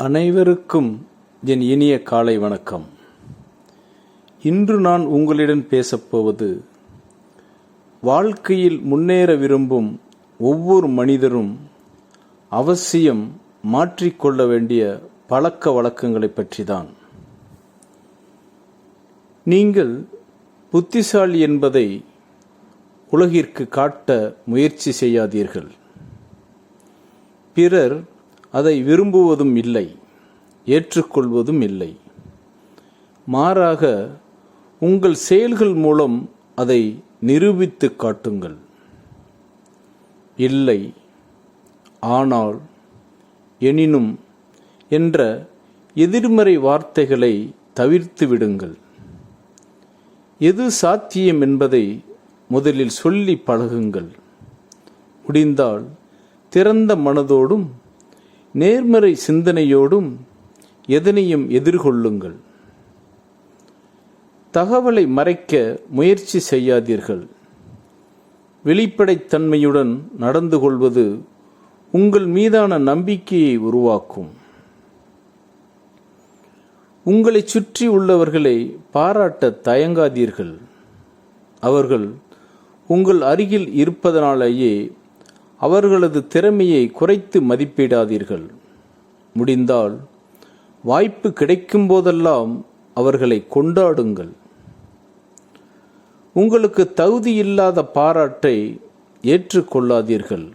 அனைவருக்கும் என் இனிய காலை வணக்கம். இன்று நான் உங்களிடம் பேசப்போவது, வாழ்க்கையில் முன்னேற விரும்பும் ஒவ்வொரு மனிதரும் அவசியம் மாற்றிக்கொள்ள வேண்டிய பழக்க வழக்கங்களை பற்றிதான். நீங்கள் புத்திசாலி என்பதை உலகிற்கு காட்ட முயற்சி செய்யாதீர்கள். பிறர் அதை விரும்புவதும் இல்லை, ஏற்றுக்கொள்வதும் இல்லை. மாறாக உங்கள் செயல்கள் மூலம் அதை நிரூபித்து காட்டுங்கள். இல்லை, ஆனால், எனினும் என்ற எதிர்மறை வார்த்தைகளை தவிர்த்து விடுங்கள். எது சாத்தியம் என்பதை முதலில் சொல்லி பழகுங்கள். முடிந்தால் திறந்த மனதோடும் நேர்மறை சிந்தனையோடும் எதனையும் எதிர்கொள்ளுங்கள். தகவலை மறைக்க முயற்சி செய்யாதீர்கள். வெளிப்படைத்தன்மையுடன் நடந்து கொள்வது உங்கள் மீதான நம்பிக்கையை உருவாக்கும். உங்களை சுற்றி உள்ளவர்களை பாராட்ட தயங்காதீர்கள். அவர்கள் உங்கள் அருகில் இருப்பதனாலேயே அவர்களது திறமையை குறைத்து மதிப்பிடாதீர்கள். முடிந்தால் வாய்ப்பு கிடைக்கும் போதெல்லாம் அவர்களை கொண்டாடுங்கள். உங்களுக்கு தகுதியில்லாத பாராட்டை ஏற்றுக்கொள்ளாதீர்கள்.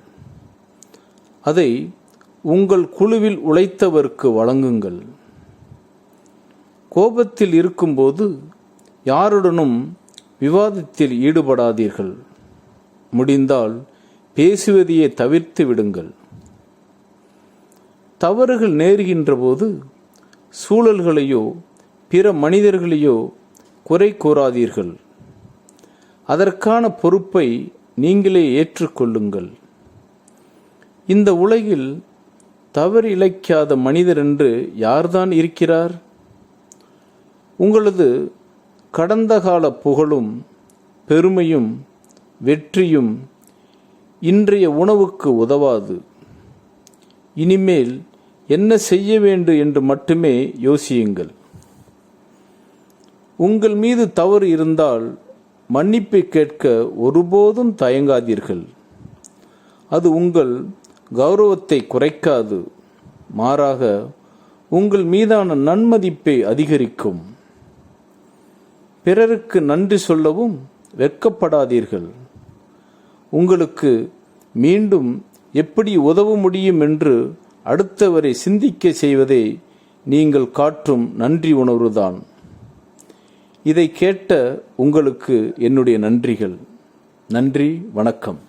அதை உங்கள் குழுவில் உழைத்தவருக்கு வழங்குங்கள். கோபத்தில் இருக்கும்போது யாருடனும் விவாதத்தில் ஈடுபடாதீர்கள். முடிந்தால் பேசுவதையே தவிர்த்து விடுங்கள். தவறுகள் நேருகின்ற போது சூழல்களையோ பிற மனிதர்களையோ குறை கூறாதீர்கள். அதற்கான பொறுப்பை நீங்களே ஏற்றுக்கொள்ளுங்கள். இந்த உலகில் தவறு இழைக்காத மனிதர் என்று யார்தான் இருக்கிறார்? உங்களது கடந்த கால புகழும் பெருமையும் வெற்றியும் இன்றைய உணவுக்கு உதவாது. இனிமேல் என்ன செய்ய வேண்டும் என்று மட்டுமே யோசியுங்கள். உங்கள் மீது தவறு இருந்தால் மன்னிப்பை கேட்க ஒருபோதும் தயங்காதீர்கள். அது உங்கள் கௌரவத்தை குறைக்காது, மாறாக உங்கள் மீதான நன்மதிப்பை அதிகரிக்கும். பிறருக்கு நன்றி சொல்லவும் வெட்கப்படாதீர்கள். உங்களுக்கு மீண்டும் எப்படி உதவ முடியும் என்று அடுத்தவரை சிந்திக்க செய்வதே நீங்கள் காட்டும் நன்றி உணர்வுதான். இதை கேட்ட உங்களுக்கு என்னுடைய நன்றிகள். நன்றி, வணக்கம்.